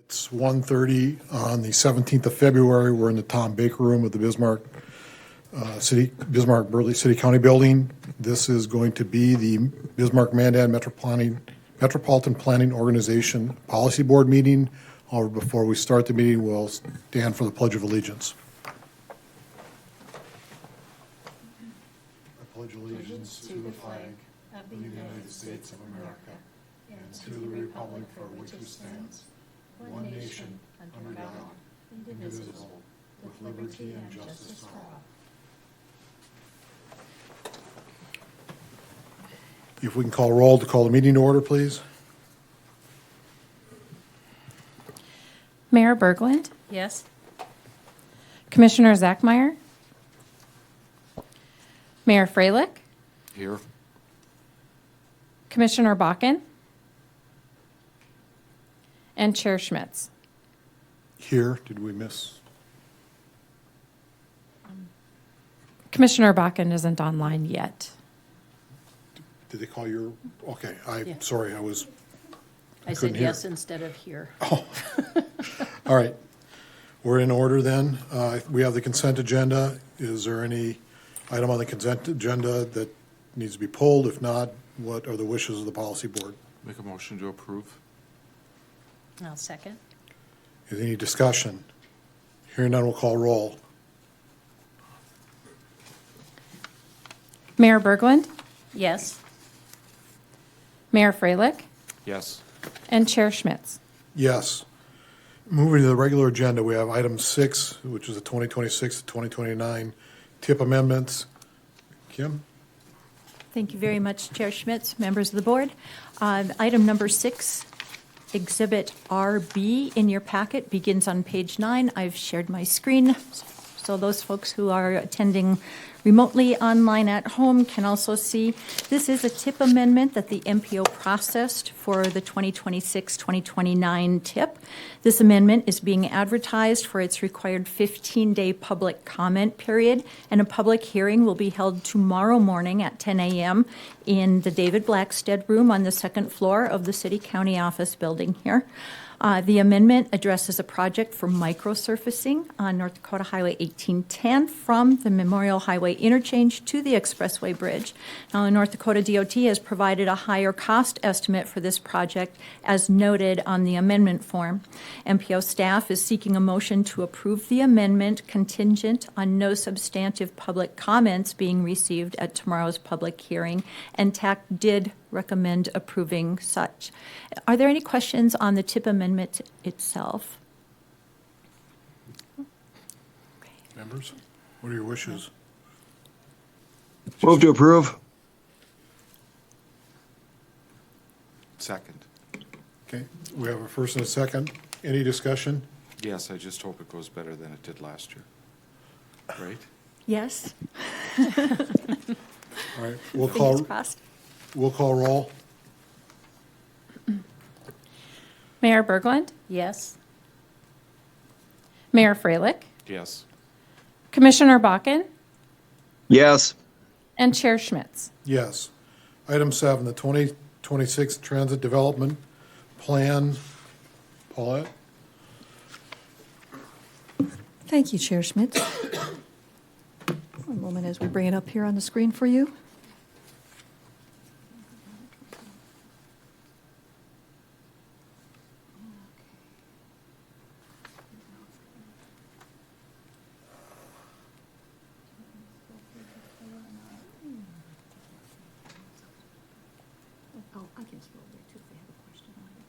It's 1:30 on the 17th of February. We're in the Tom Baker Room of the Bismarck-Burley City County Building. This is going to be the Bismarck-Mandan Metropolitan Planning Organization Policy Board meeting. However, before we start the meeting, we'll stand for the Pledge of Allegiance. I pledge allegiance to the flag of the United States of America and to the republic for which it stands, one nation, under God, indivisible, with liberty and justice for all. If we can call roll to call the meeting to order, please. Mayor Berglund, Yes. Commissioner Zachmeyer, Mayor Freilich, Here. Commissioner Bakken, and Chair Schmitz. Here, did we miss? Commissioner Bakken isn't online yet. Did they call your, okay, Yeah. sorry, I I couldn't said hear. yes instead of here. All right. We're in order then. We have the consent agenda. Is there any item on the consent agenda that needs to be pulled? If not, what are the wishes of the policy board? Make a motion to approve. I'll second. Is there any discussion? Hearing none, we'll call roll. Mayor Berglund, Yes. Mayor Freilich, Yes. and Chair Schmitz. Yes. Moving to the regular agenda, we have item 6, which is the 2026 to 2029 TIP amendments. Kim? Thank you very much, Chair Schmitz, members of the board. Item number 6, Exhibit RB in your packet begins on page 9. I've shared my screen, so those folks who are attending remotely online at home can also see. This is a TIP amendment that the MPO processed for the 2026-2029 TIP. This amendment is being advertised for its required 15-day public comment period, and a public hearing will be held tomorrow morning at 10 a.m. in the David Blackstead Room on the second floor of the City County Office Building here. The amendment addresses a project for microsurfacing on North Dakota Highway 1810 from the Memorial Highway interchange to the Expressway Bridge. Now, the North Dakota DOT has provided a higher cost estimate for this project as noted on the amendment form. MPO staff is seeking a motion to approve the amendment contingent on no substantive public comments being received at tomorrow's public hearing, and TAC did recommend approving such. Are there any questions on the TIP amendment itself? Members, what are your wishes? Move to approve. Second. Okay, we have a first and a second. Any discussion? Yes, I just hope it goes better than it did last year. Right? Yes. All right, Fingers crossed. we'll call roll. Mayor Berglund, Yes. Mayor Freilich, Yes. Commissioner Bakken, Yes. and Chair Schmitz. Yes. Item 7, the 2026 Transit Development Plan. Paulette? Thank you, Chair Schmitz. One moment as we bring it up here on the screen for you. Oh, I can scroll there too if they have a question on it.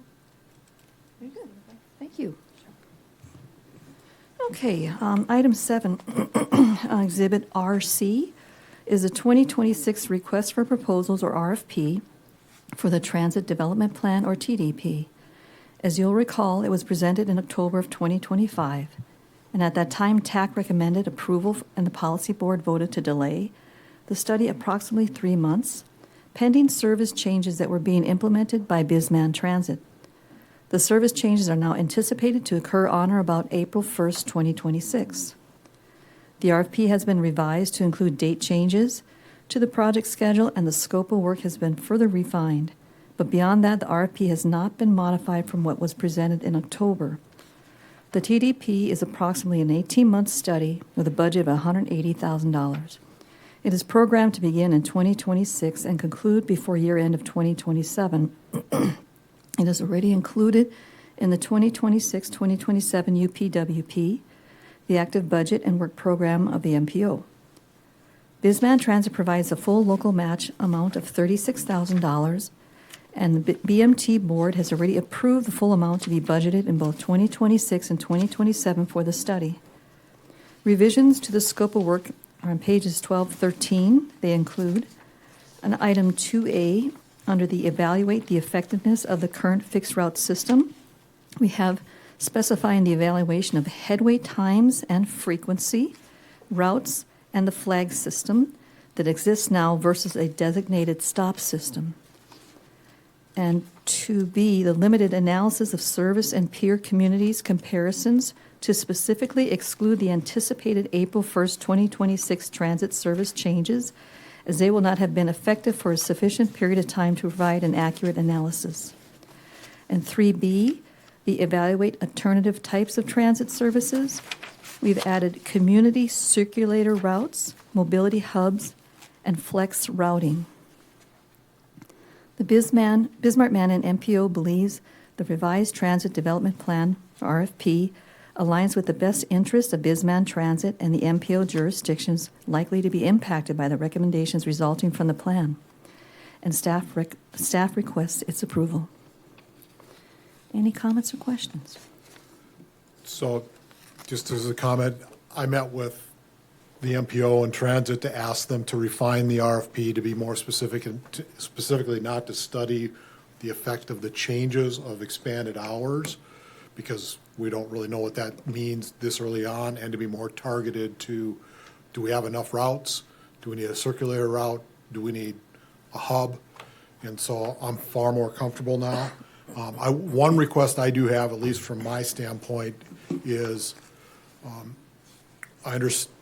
Very good. Thank you. Okay, item 7, Exhibit RC, is a 2026 Request for Proposals, or RFP, for the Transit Development Plan, or TDP. As you'll recall, it was presented in October of 2025, and at that time, TAC recommended approval, and the Policy Board voted to delay the study approximately 3 months, pending service changes that were being implemented by Bismarck Transit. The service changes are now anticipated to occur on or about April 1st, 2026. The RFP has been revised to include date changes to the project schedule, and the scope of work has been further refined. But beyond that, the RFP has not been modified from what was presented in October. The TDP is approximately an 18-month study with a budget of $180,000. It is programmed to begin in 2026 and conclude before year end of 2027. It is already included in the 2026-2027 UPWP, the active budget and work program of the MPO. Bismarck Transit provides a full local match amount of $36,000, and the BMT board has already approved the full amount to be budgeted in both 2026 and 2027 for the study. Revisions to the scope of work are on pages 12-13. They include an item 2A under the evaluate the effectiveness of the current fixed route system. We have specifying the evaluation of headway times and frequency, routes, and the flag system that exists now versus a designated stop system. And 2B, the limited analysis of service and peer communities comparisons to specifically exclude the anticipated April 1st, 2026 transit service changes, as they will not have been effective for a sufficient period of time to provide an accurate analysis. And 3B, the evaluate alternative types of transit services. We've added community circulator routes, mobility hubs, and flex routing. The Bismarck-Mandan MPO believes the revised Transit Development Plan, RFP, aligns with the best interest of Bismarck Transit and the MPO jurisdictions likely to be impacted by the recommendations resulting from the plan, and staff requests its approval. Any comments or questions? So, just as a comment, I met with the MPO and Transit to ask them to refine the RFP to be more specific and specifically not to study the effect of the changes of expanded hours, because we don't really know what that means this early on, and to be more targeted to, do we have enough routes? Do we need a circulator route? Do we need a hub? And so I'm far more comfortable now. One request I do have, at least from my standpoint, is I understand,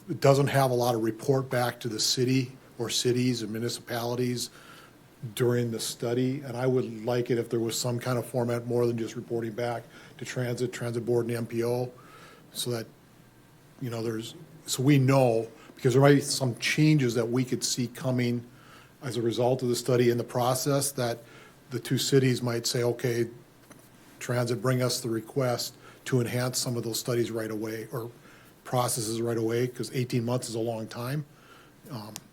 it doesn't have a lot of report back to the city or cities and municipalities during the study, and I would like it if there was some kind of format more than just reporting back to Transit Board and the MPO, so that, so we know, because there might be some changes that we could see coming as a result of the study in the process, that the two cities might say, okay, Transit, bring us the request to enhance some of those studies right away, or processes right away, because 18 months is a long time.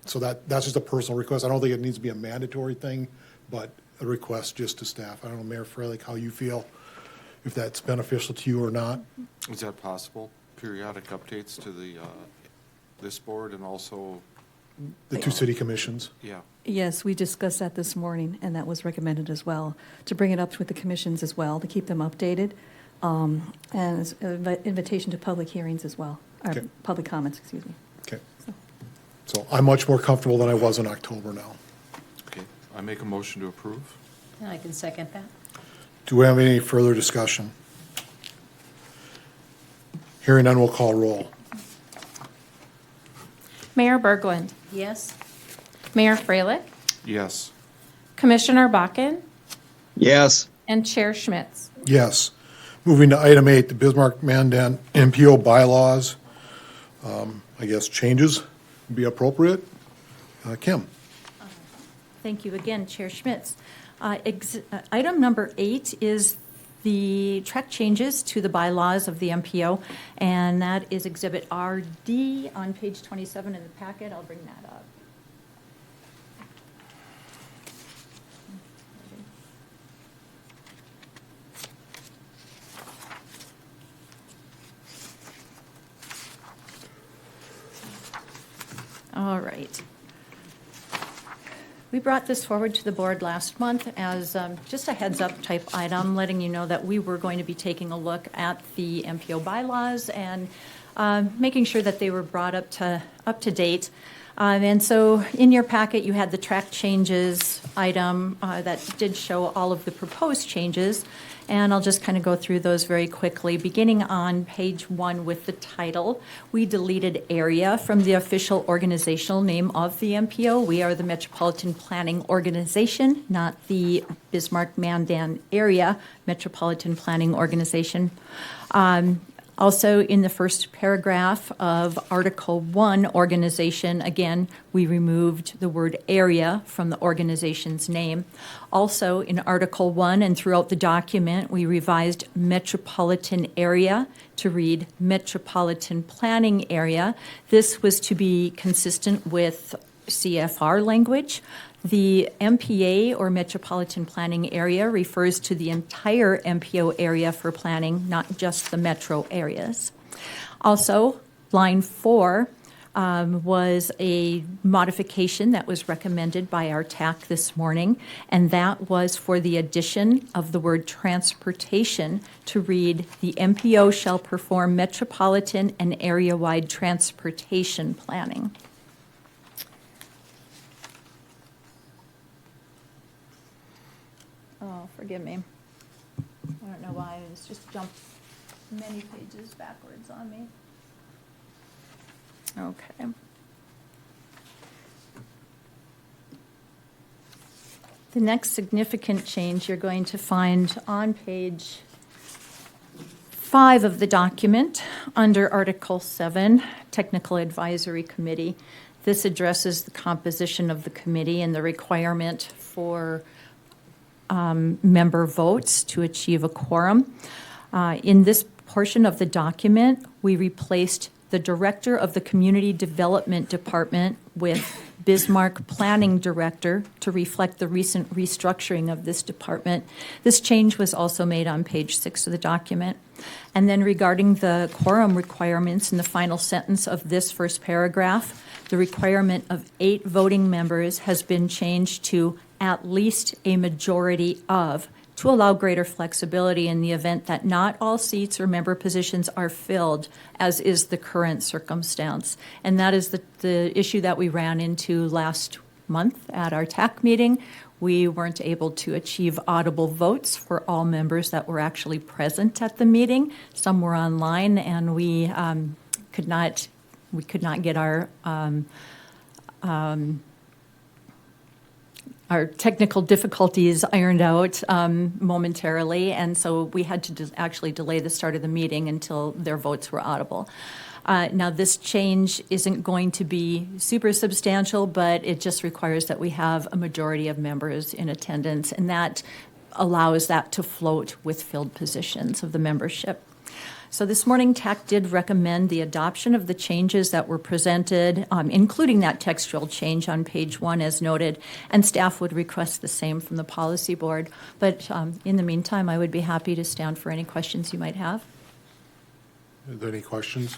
So that's just a personal request. I don't think it needs to be a mandatory thing, but a request just to staff. I don't know, Mayor Freilich, how you feel, if that's beneficial to you or not. Is that possible? Periodic updates to the, this board and also, The two city commissions. yeah. Yes, we discussed that this morning, and that was recommended as well, to bring it up with the commissions as well, to keep them updated, and as an invitation to public hearings as well, or Okay. public comments, excuse me. Okay. So I'm much more comfortable than I was in October now. Okay, I make a motion to approve. And I can second that. Do we have any further discussion? Hearing none, we'll call roll. Mayor Berglund, Yes? Mayor Freilich, Yes. Commissioner Bakken, Yes. and Chair Schmitz. Yes. Moving to item 8, the Bismarck-Mandan MPO bylaws. I guess changes would be appropriate. Kim? Thank you again, Chair Schmitz. Item number 8 is the track changes to the bylaws of the MPO, and that is Exhibit RD on page 27 in the packet. I'll bring that up. All right. We brought this forward to the board last month as just a heads-up type item, letting you know that we were going to be taking a look at the MPO bylaws and making sure that they were brought up to date. And so in your packet, you had the track changes item that did show all of the proposed changes. And I'll just kind of go through those very quickly. Beginning on page 1 with the title, we deleted area from the official organizational name of the MPO. We are the Metropolitan Planning Organization, not the Bismarck-Mandan Area Metropolitan Planning Organization. Also, in the first paragraph of Article 1, organization, again, we removed the word area from the organization's name. Also, in Article 1 and throughout the document, we revised metropolitan area to read metropolitan planning area. This was to be consistent with CFR language. The MPA, or Metropolitan Planning Area, refers to the entire MPO area for planning, not just the metro areas. Also, line 4 was a modification that was recommended by our TAC this morning, and that was for the addition of the word transportation to read, the MPO shall perform metropolitan and area-wide transportation planning. Oh, forgive me. I don't know why, it's just jumped many pages backwards on me. Okay. The next significant change you're going to find on page 5 of the document, under Article 7, Technical Advisory Committee. This addresses the composition of the committee and the requirement for member votes to achieve a quorum. In this portion of the document, we replaced the Director of the Community Development Department with Bismarck Planning Director to reflect the recent restructuring of this department. This change was also made on page 6 of the document. And then regarding the quorum requirements in the final sentence of this first paragraph, the requirement of 8 voting members has been changed to at least a majority of, to allow greater flexibility in the event that not all seats or member positions are filled, as is the current circumstance. And that is the issue that we ran into last month at our TAC meeting. We weren't able to achieve audible votes for all members that were actually present at the meeting. Some were online, and we could not get our technical difficulties ironed out momentarily, and so we had to actually delay the start of the meeting until their votes were audible. Now, this change isn't going to be super substantial, but it just requires that we have a majority of members in attendance, and that allows that to float with filled positions of the membership. So this morning, TAC did recommend the adoption of the changes that were presented, including that textual change on page 1 as noted, and staff would request the same from the policy board. But in the meantime, I would be happy to stand for any questions you might have. Are there any questions?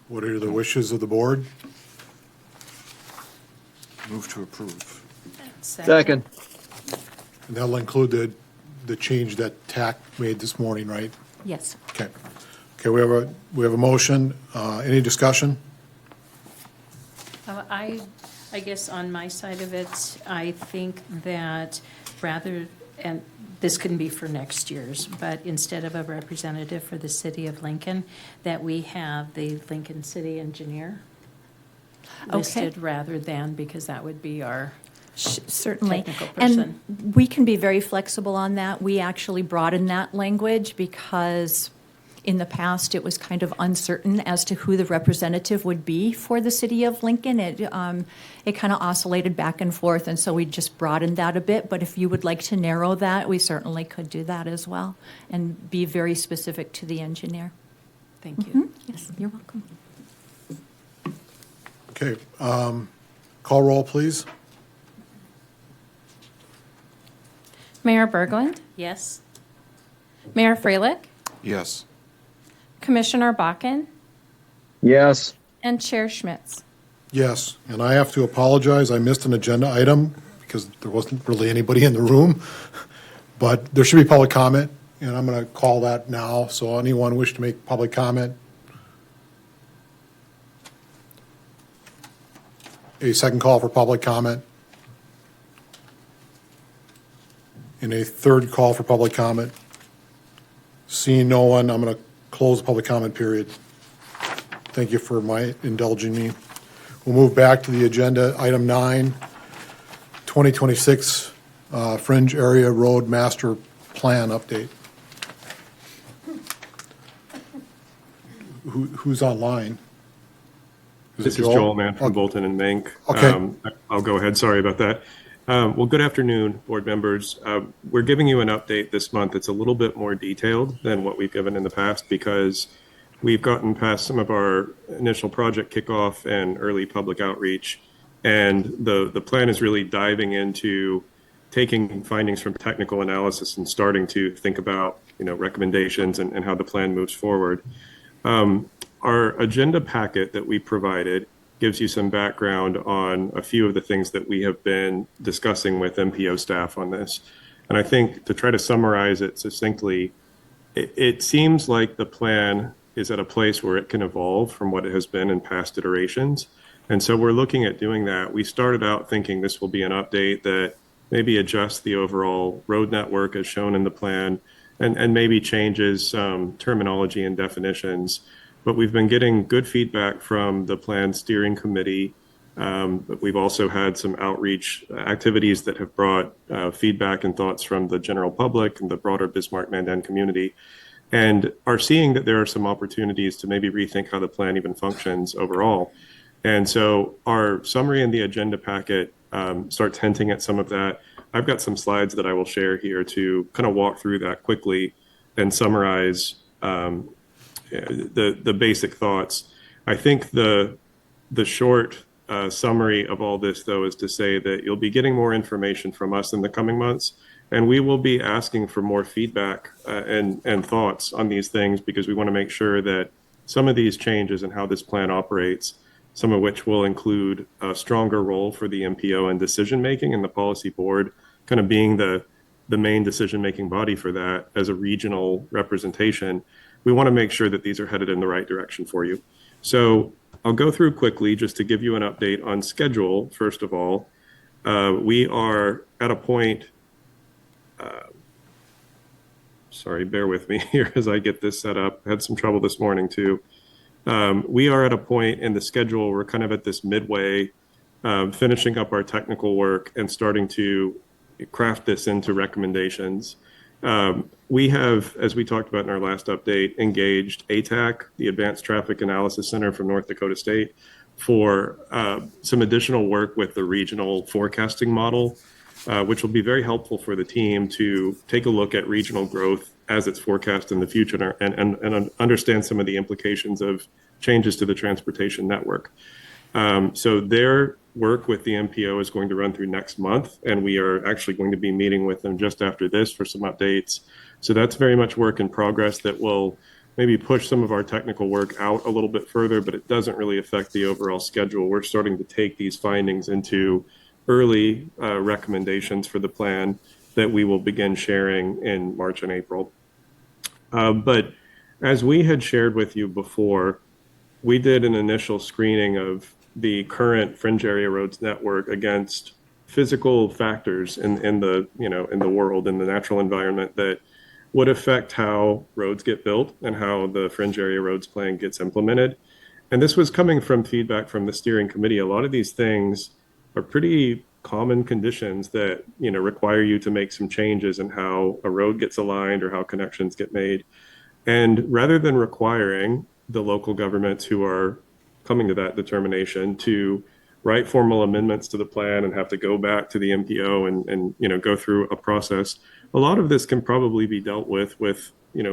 What are the wishes of the board? Move to approve. Second. And that'll include the change that TAC made this morning, right? Yes. Okay. Okay, we have a motion. Any discussion? I guess on my side of it, I think that rather, and this can be for next year's, but instead of a representative for the city of Lincoln, that we have the Lincoln City Engineer listed rather than, because that would be our Certainly. technical person. And we can be very flexible on that. We actually broadened that language because in the past it was kind of uncertain as to who the representative would be for the city of Lincoln. It kind of oscillated back and forth, and so we just broadened that a bit. But if you would like to narrow that, we certainly could do that as well and be very specific to the engineer. Thank you. Yes, you're welcome. Okay, call roll, please. Mayor Berglund, Yes? Mayor Freilich, Yes. Commissioner Bakken, Yes. and Chair Schmitz. Yes, and I have to apologize. I missed an agenda item because there wasn't really anybody in the room. But there should be public comment, and I'm going to call that now. So anyone wish to make public comment? A second call for public comment. And a third call for public comment. Seeing no one, I'm going to close the public comment period. Thank you for indulging me. We'll move back to the agenda. Item 9, 2026 Fringe Area Road Master Plan update. Who's online? This is Joel Mann from Bolton and Mink. Okay. I'll go ahead. Sorry about that. Well, good afternoon, board members. We're giving you an update this month. It's a little bit more detailed than what we've given in the past because we've gotten past some of our initial project kickoff and early public outreach. And the plan is really diving into taking findings from technical analysis and starting to think about, recommendations and how the plan moves forward. Our agenda packet that we provided gives you some background on a few of the things that we have been discussing with MPO staff on this. And I think to try to summarize it succinctly, it seems like the plan is at a place where it can evolve from what it has been in past iterations. And so we're looking at doing that. We started out thinking this will be an update that maybe adjusts the overall road network as shown in the plan and maybe changes some terminology and definitions. But we've been getting good feedback from the plan steering committee. But we've also had some outreach activities that have brought feedback and thoughts from the general public and the broader Bismarck-Mandan community, and are seeing that there are some opportunities to maybe rethink how the plan even functions overall. And so our summary in the agenda packet starts hinting at some of that. I've got some slides that I will share here to kind of walk through that quickly and summarize the basic thoughts. I think the short summary of all this, though, is to say that you'll be getting more information from us in the coming months, and we will be asking for more feedback and thoughts on these things because we want to make sure that some of these changes and how this plan operates, some of which will include a stronger role for the MPO in decision making and the policy board kind of being the main decision making body for that as a regional representation. We want to make sure that these are headed in the right direction for you. So I'll go through quickly just to give you an update on schedule. First of all, we are at a point, sorry, bear with me here as I get this set up. I had some trouble this morning too. We are at a point in the schedule, we're kind of at this midway, finishing up our technical work and starting to craft this into recommendations. We have, as we talked about in our last update, engaged ATAC, the Advanced Traffic Analysis Center from North Dakota State, for some additional work with the regional forecasting model, which will be very helpful for the team to take a look at regional growth as it's forecast in the future and understand some of the implications of changes to the transportation network. So their work with the MPO is going to run through next month, and we are actually going to be meeting with them just after this for some updates. So that's very much work in progress that will maybe push some of our technical work out a little bit further, but it doesn't really affect the overall schedule. We're starting to take these findings into early recommendations for the plan that we will begin sharing in March and April. But as we had shared with you before, we did an initial screening of the current fringe area roads network against physical factors in the world, in the natural environment that would affect how roads get built and how the fringe area roads plan gets implemented. And this was coming from feedback from the steering committee. A lot of these things are pretty common conditions that require you to make some changes in how a road gets aligned or how connections get made. And rather than requiring the local governments who are coming to that determination to write formal amendments to the plan and have to go back to the MPO and go through a process, a lot of this can probably be dealt with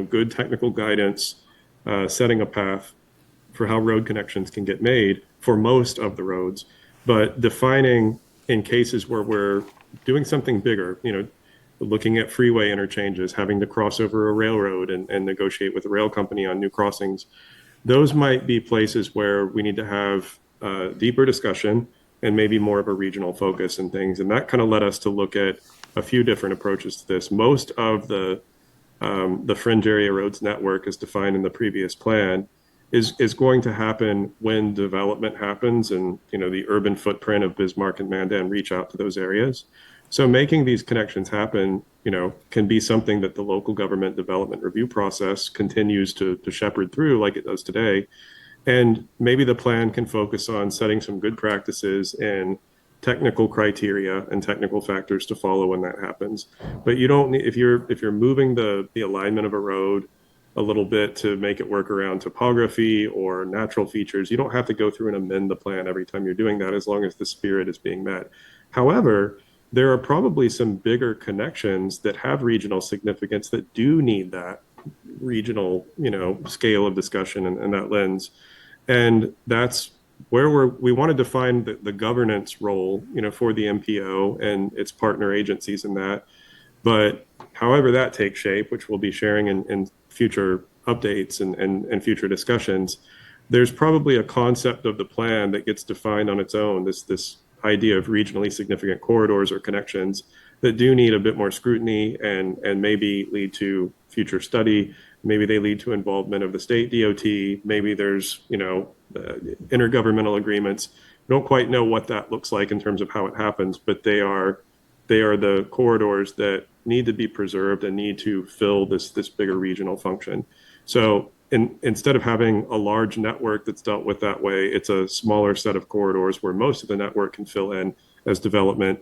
good technical guidance, setting a path for how road connections can get made for most of the roads, but defining in cases where we're doing something bigger, looking at freeway interchanges, having to cross over a railroad and negotiate with a rail company on new crossings. Those might be places where we need to have deeper discussion and maybe more of a regional focus and things. And that kind of led us to look at a few different approaches to this. Most of the fringe area roads network as defined in the previous plan is going to happen when development happens and the urban footprint of Bismarck and Mandan reach out to those areas. So making these connections happen, can be something that the local government development review process continues to shepherd through like it does today. And maybe the plan can focus on setting some good practices and technical criteria and technical factors to follow when that happens. But you don't need, if you're moving the alignment of a road a little bit to make it work around topography or natural features, you don't have to go through and amend the plan every time you're doing that, as long as the spirit is being met. However, there are probably some bigger connections that have regional significance that do need that regional, scale of discussion and that lens. And that's where we want to define the governance role, for the MPO and its partner agencies in that. But however that takes shape, which we'll be sharing in future updates and future discussions, there's probably a concept of the plan that gets defined on its own, this idea of regionally significant corridors or connections that do need a bit more scrutiny and maybe lead to future study. Maybe they lead to involvement of the state DOT. Maybe there's, intergovernmental agreements. We don't quite know what that looks like in terms of how it happens, but they are the corridors that need to be preserved and need to fill this bigger regional function. So instead of having a large network that's dealt with that way, it's a smaller set of corridors where most of the network can fill in as development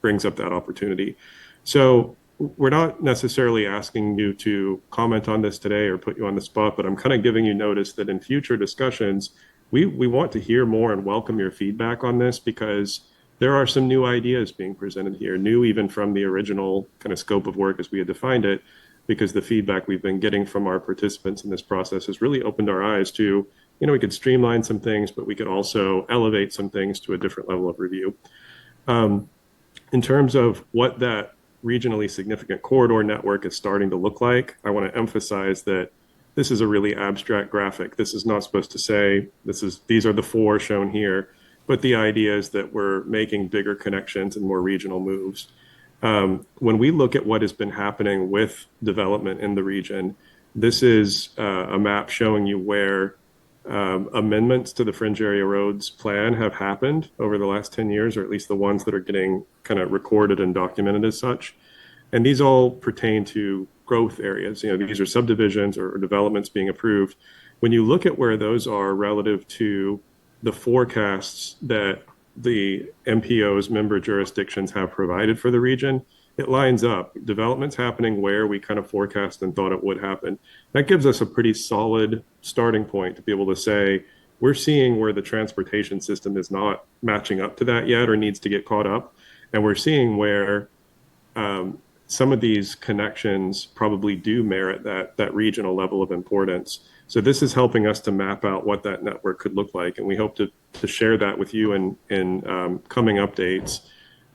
brings up that opportunity. So we're not necessarily asking you to comment on this today or put you on the spot, but I'm kind of giving you notice that in future discussions, we want to hear more and welcome your feedback on this, because there are some new ideas being presented here, new even from the original kind of scope of work as we had defined it, because the feedback we've been getting from our participants in this process has really opened our eyes to, we could streamline some things, but we could also elevate some things to a different level of review. In terms of what that regionally significant corridor network is starting to look like, I want to emphasize that this is a really abstract graphic. This is not supposed to say these are the four shown here, but the idea is that we're making bigger connections and more regional moves. When we look at what has been happening with development in the region, this is a map showing you where amendments to the fringe area roads plan have happened over the last 10 years, or at least the ones that are getting kind of recorded and documented as such. And these all pertain to growth areas. These are subdivisions or developments being approved. When you look at where those are relative to the forecasts that the MPO's member jurisdictions have provided for the region, it lines up. Development's happening where we kind of forecast and thought it would happen. That gives us a pretty solid starting point to be able to say, we're seeing where the transportation system is not matching up to that yet or needs to get caught up. And we're seeing where some of these connections probably do merit that regional level of importance. So this is helping us to map out what that network could look like. And we hope to share that with you in coming updates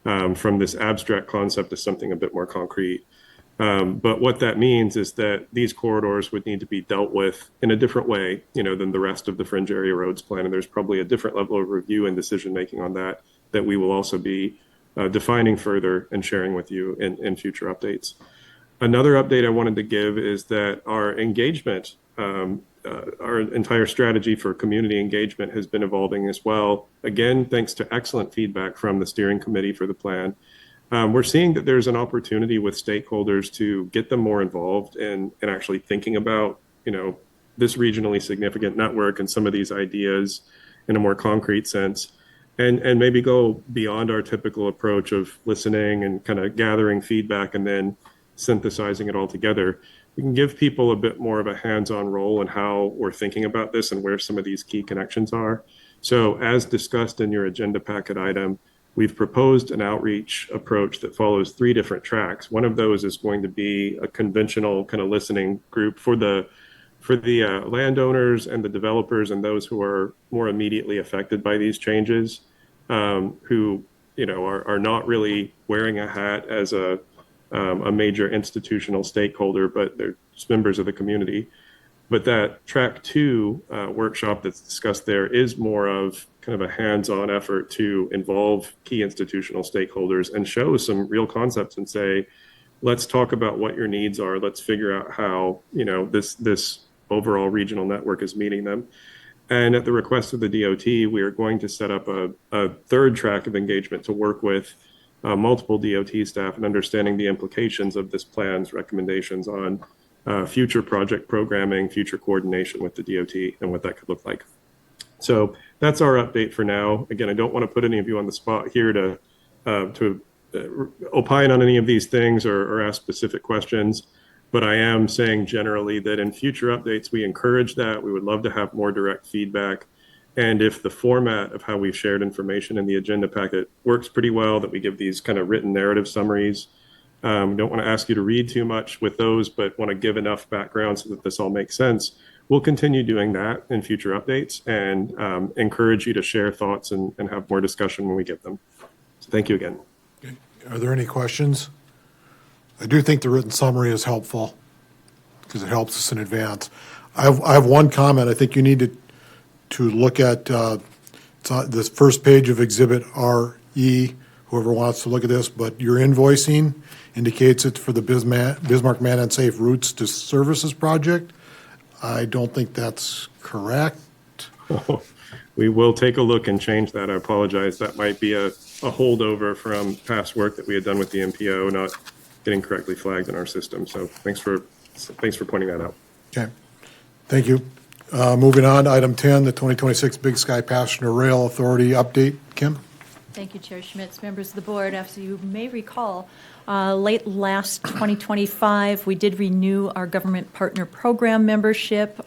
from this abstract concept to something a bit more concrete. But what that means is that these corridors would need to be dealt with in a different way, than the rest of the fringe area roads plan. And there's probably a different level of review and decision making on that we will also be defining further and sharing with you in future updates. Another update I wanted to give is that our engagement, our entire strategy for community engagement has been evolving as well. Again, thanks to excellent feedback from the steering committee for the plan. We're seeing that there's an opportunity with stakeholders to get them more involved in actually thinking about, this regionally significant network and some of these ideas in a more concrete sense. And maybe go beyond our typical approach of listening and kind of gathering feedback and then synthesizing it all together. We can give people a bit more of a hands-on role in how we're thinking about this and where some of these key connections are. So as discussed in your agenda packet item, we've proposed an outreach approach that follows 3 different tracks. One of those is going to be a conventional kind of listening group for the landowners and the developers and those who are more immediately affected by these changes, who are not really wearing a hat as a major institutional stakeholder, but they're just members of the community. But that track 2 workshop that's discussed there is more of kind of a hands-on effort to involve key institutional stakeholders and show some real concepts and say, let's talk about what your needs are. Let's figure out how, this overall regional network is meeting them. And at the request of the DOT, we are going to set up a 3rd track of engagement to work with multiple DOT staff and understanding the implications of this plan's recommendations on future project programming, future coordination with the DOT, and what that could look like. So that's our update for now. Again, I don't want to put any of you on the spot here to opine on any of these things or ask specific questions, but I am saying generally that in future updates, we encourage that. We would love to have more direct feedback. And if the format of how we've shared information in the agenda packet works pretty well, that we give these kind of written narrative summaries. Don't want to ask you to read too much with those, but want to give enough background so that this all makes sense. We'll continue doing that in future updates and encourage you to share thoughts and have more discussion when we get them. So thank you again. Are there any questions? I do think the written summary is helpful because it helps us in advance. I have one comment. I think you need to look at it's on this first page of Exhibit RE, whoever wants to look at this, but your invoicing indicates it for the Bismarck-Mandan Safe Routes to Services project. I don't think that's correct. We will take a look and change that. I apologize. That might be a holdover from past work that we had done with the MPO, not getting correctly flagged in our system. So thanks for pointing that out. Okay, thank you. Moving on, item 10, the 2026 Big Sky Passenger Rail Authority update. Kim? Thank you, Chair Schmitz. Members of the board, as you may recall, late last 2025, we did renew our government partner program membership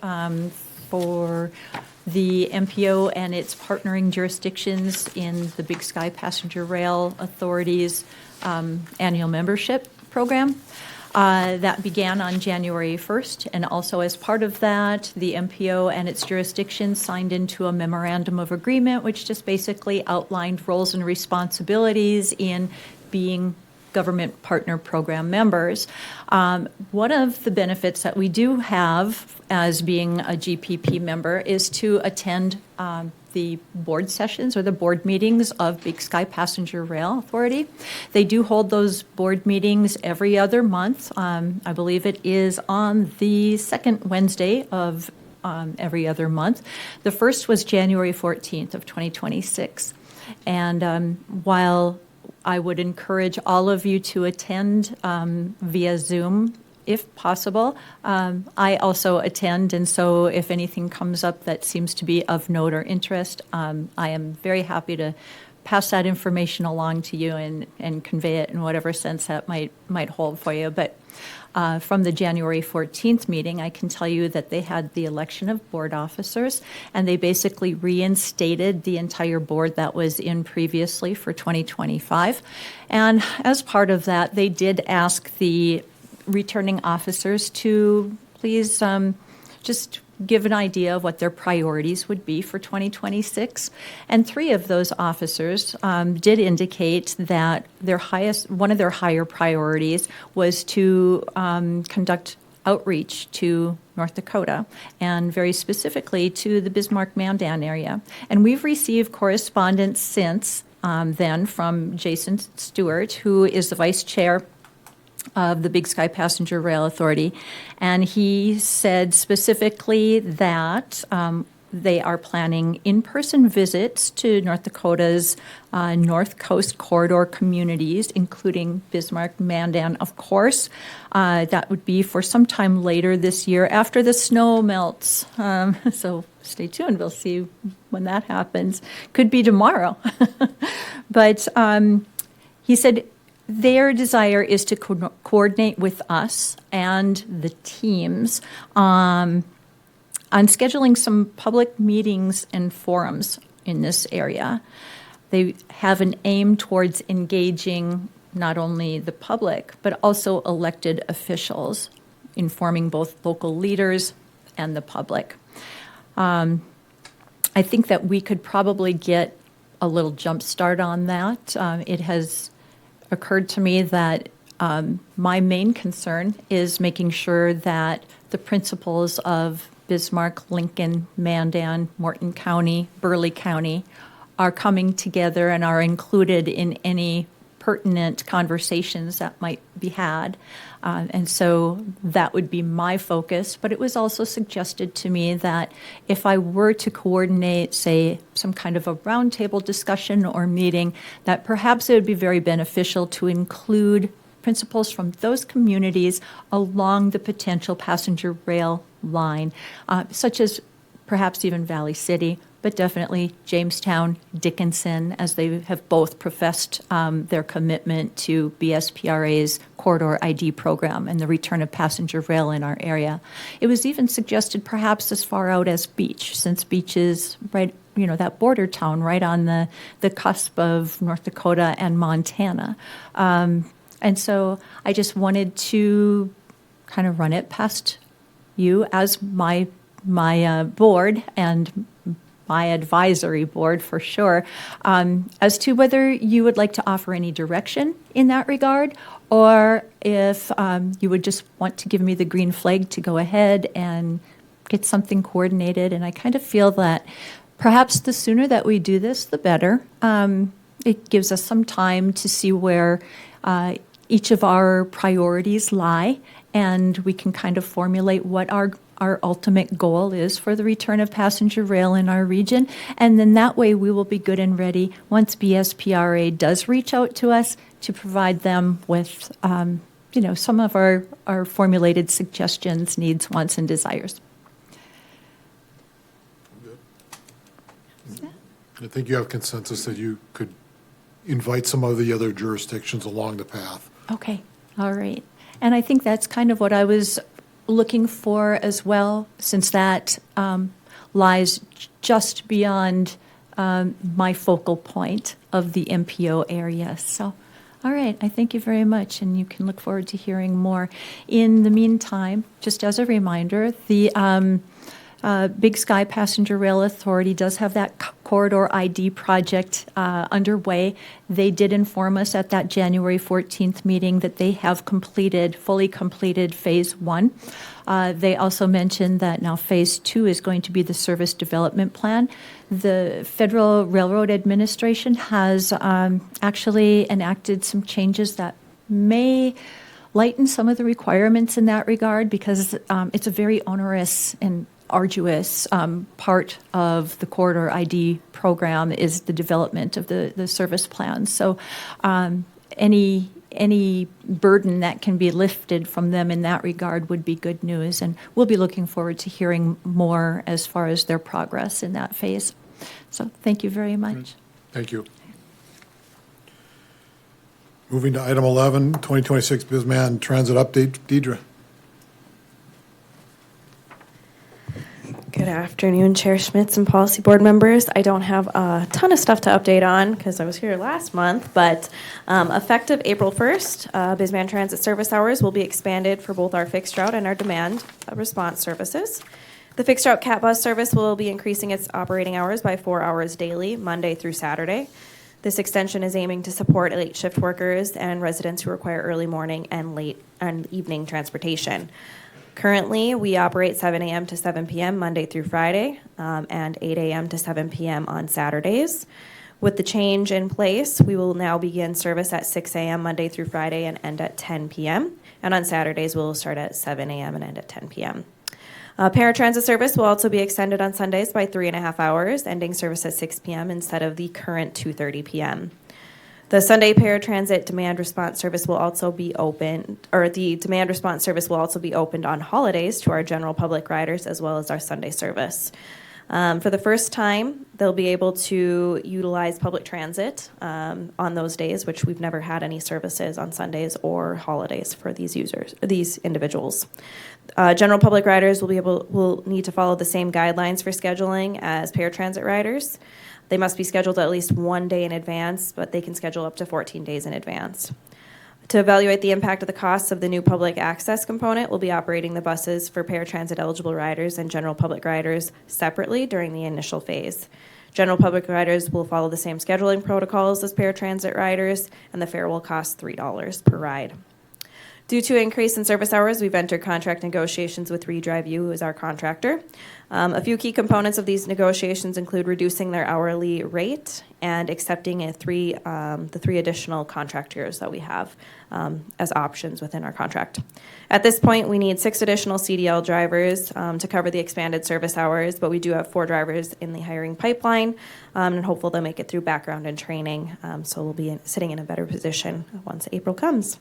for the MPO and its partnering jurisdictions in the Big Sky Passenger Rail Authority's annual membership program. That began on January 1st, and also as part of that, the MPO and its jurisdictions signed into a memorandum of agreement, which just basically outlined roles and responsibilities in being government partner program members. One of the benefits that we do have as being a GPP member is to attend the board sessions or the board meetings of Big Sky Passenger Rail Authority. They do hold those board meetings every other month. I believe it is on the second Wednesday of every other month. The first was January 14th of 2026. And while I would encourage all of you to attend via Zoom if possible. I also attend, and so if anything comes up that seems to be of note or interest, I am very happy to pass that information along to you and convey it in whatever sense that might hold for you. But from the January 14th meeting, I can tell you that they had the election of board officers, and they basically reinstated the entire board that was in previously for 2025. And as part of that, they did ask the returning officers to please just give an idea of what their priorities would be for 2026. And 3 of those officers did indicate that one of their higher priorities was to conduct outreach to North Dakota, and very specifically to the Bismarck-Mandan area. And we've received correspondence since then from Jason Stewart, who is the vice chair of the Big Sky Passenger Rail Authority, and he said specifically that they are planning in-person visits to North Dakota's North Coast corridor communities, including Bismarck-Mandan, of course. That would be for sometime later this year after the snow melts. So stay tuned. We'll see when that happens. Could be tomorrow. But he said their desire is to coordinate with us and the teams on scheduling some public meetings and forums in this area. They have an aim towards engaging not only the public, but also elected officials, informing both local leaders and the public. I think that we could probably get a little jump start on that. It has occurred to me that my main concern is making sure that the principals of Bismarck, Lincoln, Mandan, Morton County, Burleigh County are coming together and are included in any pertinent conversations that might be had. And so that would be my focus. But it was also suggested to me that if I were to coordinate, say, some kind of a roundtable discussion or meeting, that perhaps it would be very beneficial to include principals from those communities along the potential passenger rail line, such as perhaps even Valley City, but definitely Jamestown, Dickinson, as they have both professed their commitment to BSPRA's corridor ID program and the return of passenger rail in our area. It was even suggested perhaps as far out as Beach, since Beach is right, that border town right on the cusp of North Dakota and Montana. And so I just wanted to kind of run it past you as my board and my advisory board for sure, as to whether you would like to offer any direction in that regard, or if you would just want to give me the green flag to go ahead and get something coordinated. And I kind of feel that perhaps the sooner that we do this, the better. It gives us some time to see where each of our priorities lie, and we can kind of formulate what our ultimate goal is for the return of passenger rail in our region. And then that way we will be good and ready once BSPRA does reach out to us to provide them with some of our formulated suggestions, needs, wants, and desires. I think you have consensus that you could invite some of the other jurisdictions along the path. Okay, all right. And I think that's kind of what I was looking for as well, since that lies just beyond my focal point of the MPO area. So, all right, I thank you very much, and you can look forward to hearing more. In the meantime, just as a reminder, the Big Sky Passenger Rail Authority does have that corridor ID project underway. They did inform us at that January 14th meeting that they have fully completed Phase 1. They also mentioned that now Phase 2 is going to be the service development plan. The Federal Railroad Administration has actually enacted some changes that may lighten some of the requirements in that regard, because it's a very onerous and arduous part of the corridor ID program is the development of the service plans. So any burden that can be lifted from them in that regard would be good news, and we'll be looking forward to hearing more as far as their progress in that phase. So thank you very much. Thank you. Moving to item 11, 2026 Bismarck Transit Update. Deidre. Good afternoon, Chair Schmitz and Policy Board members. I don't have a ton of stuff to update on because I was here last month, but effective April 1st, Bismarck Transit service hours will be expanded for both our fixed route and our demand response services. The fixed route cat bus service will be increasing its operating hours by 4 hours daily, Monday through Saturday. This extension is aiming to support late shift workers and residents who require early morning and late and evening transportation. Currently, we operate 7 a.m. to 7 p.m. Monday through Friday, and 8 a.m. to 7 p.m. on Saturdays. With the change in place, we will now begin service at 6 a.m. Monday through Friday and end at 10 p.m. And on Saturdays, we'll start at 7 a.m. and end at 10 p.m. Paratransit service will also be extended on Sundays by 3.5 hours, ending service at 6 p.m. instead of the current 2:30 p.m. The Sunday paratransit demand response service will also be open, or the demand response service will also be opened on holidays to our general public riders as well as our Sunday service. For the first time, they'll be able to utilize public transit on those days, which we've never had any services on Sundays or holidays for these individuals. General public riders will need to follow the same guidelines for scheduling as paratransit riders. They must be scheduled at least 1 day in advance, but they can schedule up to 14 days in advance. To evaluate the impact of the costs of the new public access component, we'll be operating the buses for paratransit eligible riders and general public riders separately during the initial phase. General public riders will follow the same scheduling protocols as paratransit riders, and the fare will cost $3 per ride. Due to increase in service hours, we've entered contract negotiations with ReDrive-U, who is our contractor. A few key components of these negotiations include reducing their hourly rate and accepting the three additional contract years that we have as options within our contract. At this point, we need 6 additional CDL drivers to cover the expanded service hours, but we do have 4 drivers in the hiring pipeline, and hopeful they'll make it through background and training, so we'll be sitting in a better position once April comes.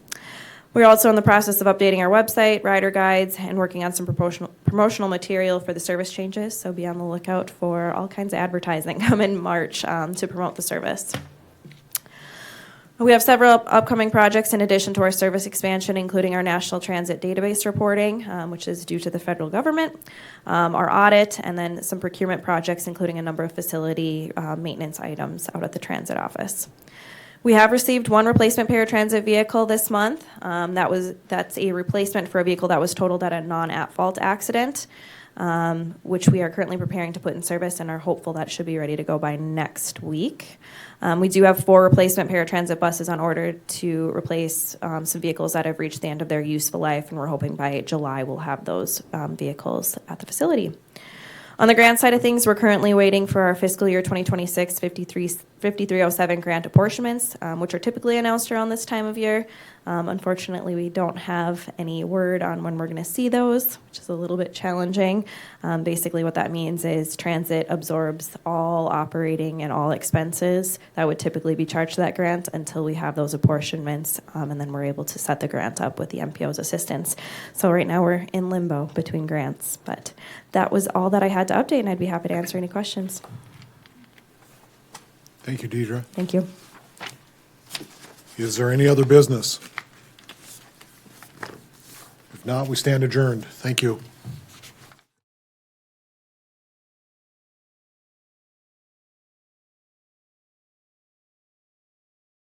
We're also in the process of updating our website, rider guides, and working on some promotional material for the service changes, so be on the lookout for all kinds of advertising coming March to promote the service. We have several upcoming projects in addition to our service expansion, including our National Transit Database reporting, which is due to the federal government, our audit, and then some procurement projects, including a number of facility maintenance items out at the transit office. We have received 1 replacement paratransit vehicle this month. That's a replacement for a vehicle that was totaled at a non-at-fault accident, which we are currently preparing to put in service and are hopeful that should be ready to go by next week. We do have 4 replacement paratransit buses on order to replace some vehicles that have reached the end of their useful life, and we're hoping by July we'll have those vehicles at the facility. On the grant side of things, we're currently waiting for our fiscal year 2026 5307 grant apportionments, which are typically announced around this time of year. Unfortunately, we don't have any word on when we're going to see those, which is a little bit challenging. Basically, what that means is transit absorbs all operating and all expenses that would typically be charged to that grant until we have those apportionments, and then we're able to set the grant up with the MPO's assistance. So right now we're in limbo between grants, but that was all that I had to update, and I'd be happy to answer any questions. Thank you, Deidre. Thank you. Is there any other business? If not, we stand adjourned. Thank you.